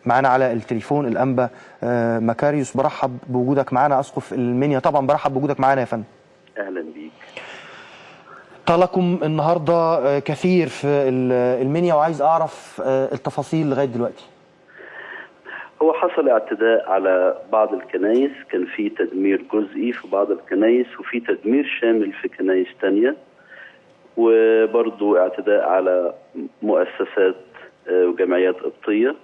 معانا على التليفون الأنبا مكاريوس. برحب بوجودك معانا أسقف المنيا. طبعا برحب بوجودك معانا يا فندم. أهلا بيك. طالكم النهارده كثير في المنيا وعايز أعرف التفاصيل لغاية دلوقتي. هو حصل اعتداء على بعض الكنائس، كان في تدمير جزئي في بعض الكنائس وفي تدمير شامل في كنائس تانية، وبرضو اعتداء على مؤسسات وجمعيات قبطية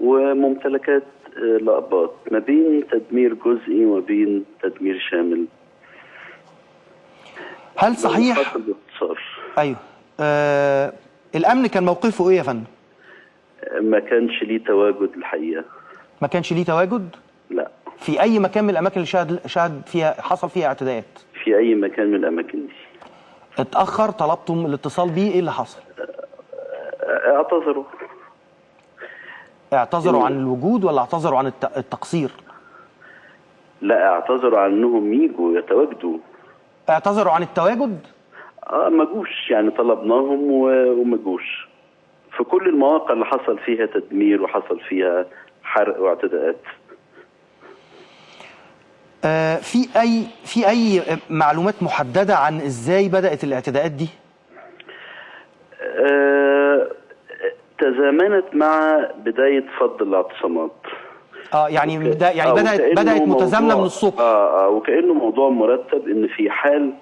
وممتلكات لأقباط، ما بين تدمير جزئي وما بين تدمير شامل. هل صحيح؟ حصل باختصار. أيوه. الأمن كان موقفه إيه يا فندم؟ ما كانش ليه تواجد الحقيقة. ما كانش ليه تواجد؟ لا. في أي مكان من الأماكن اللي شهد فيها حصل فيها اعتداءات؟ في أي مكان من الأماكن دي. اتأخر، طلبتم الاتصال بيه، إيه اللي حصل؟ اعتذروا. اعتذروا عن الوجود ولا اعتذروا عن التقصير؟ لا، اعتذروا عن انهم يجوا يتواجدوا. اعتذروا عن التواجد؟ ما جوش، يعني طلبناهم وما جوش في كل المواقع اللي حصل فيها تدمير وحصل فيها حرق واعتداءات. في اي معلومات محدده عن ازاي بدات الاعتداءات دي؟ تزامنت مع بدايه فض الاعتصامات. يعني بدات متزامنه من الصبح. وكانه موضوع مرتب، ان في حال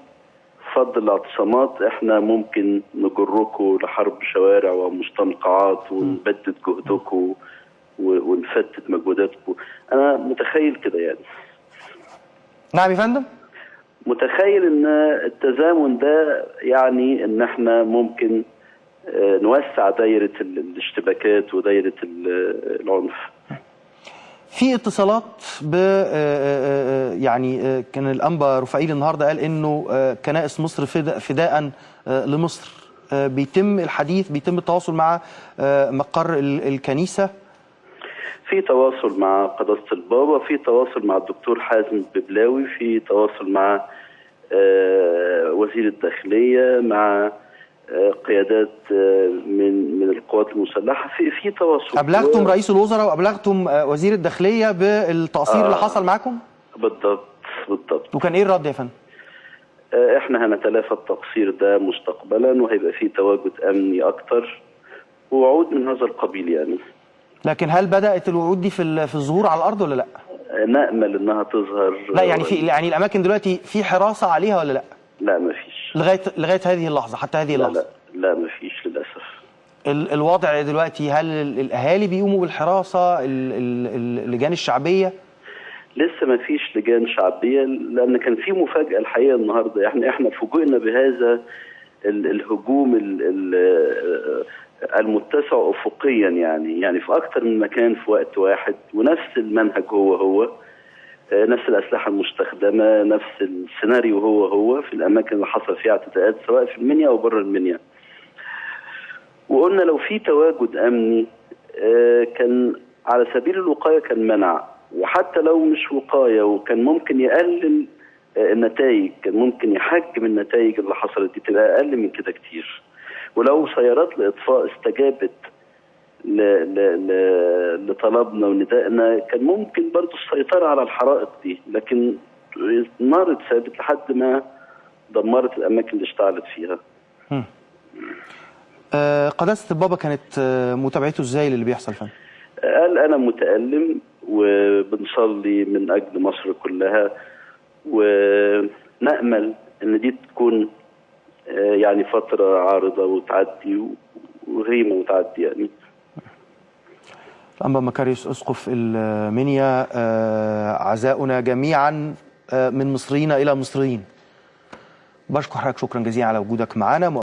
فض الاعتصامات احنا ممكن نجركم لحرب شوارع ومستنقعات ونبدد جهدكم ونفتت مجهوداتكم. انا متخيل كده يعني. نعم يا فندم. متخيل ان التزامن ده يعني ان احنا ممكن نوسع دايره الاشتباكات ودايره العنف. في اتصالات يعني كان الأنبا رفائيل النهارده قال انه كنائس مصر فداء لمصر. بيتم الحديث، بيتم التواصل مع مقر الكنيسة. في تواصل مع قداسة البابا، في تواصل مع الدكتور حازم الببلاوي، في تواصل مع وزير الداخلية، مع قيادات من القوات المسلحة. في تواصل. أبلغتم رئيس الوزراء وأبلغتم وزير الداخلية بالتقصير اللي حصل معاكم؟ بالضبط. وكان إيه الرد يا فندم؟ احنا هنتلافى التقصير ده مستقبلا، وهيبقى فيه تواجد أمني أكتر ووعود من هذا القبيل يعني. لكن هل بدأت الوعود دي في الظهور على الأرض ولا لا؟ نأمل إنها تظهر. لا يعني الأماكن دلوقتي في حراسة عليها ولا لا؟ لا مفيش. لغاية هذه اللحظة، حتى هذه اللحظة؟ لا مفيش للأسف. الوضع دلوقتي، هل الأهالي بيقوموا بالحراسة؟ اللجان الشعبية؟ لسه مفيش لجان شعبية، لأن كان في مفاجأة الحقيقة النهاردة. احنا فوجئنا بهذا الهجوم المتسع أفقيا، يعني في أكتر من مكان في وقت واحد، ونفس المنهج هو نفس الأسلحة المستخدمة، نفس السيناريو هو في الأماكن اللي حصل فيها اعتداءات، سواء في المنيا أو بره المنيا. وقلنا لو في تواجد أمني كان على سبيل الوقاية كان منع، وحتى لو مش وقاية وكان ممكن يقلل النتائج، كان ممكن يحجم النتائج اللي حصلت دي تبقى أقل من كده كتير. ولو سيارات الإطفاء استجابت لطلبنا وندائنا كان ممكن برضو السيطرة على الحرائق دي، لكن النار اتثابت لحد ما دمرت الأماكن اللي اشتعلت فيها. قداسة البابا كانت متابعته ازاي للي بيحصل فيه؟ قال أنا متألم وبنصلي من أجل مصر كلها، ونأمل إن دي تكون يعني فترة عارضة وتعدي وهيمة وتعدي يعني. الأنبا مكاريوس أسقف المنيا، عزاؤنا جميعا من مصريين إلى مصريين. بشكر حضرتك شكرا جزيلا على وجودك معنا.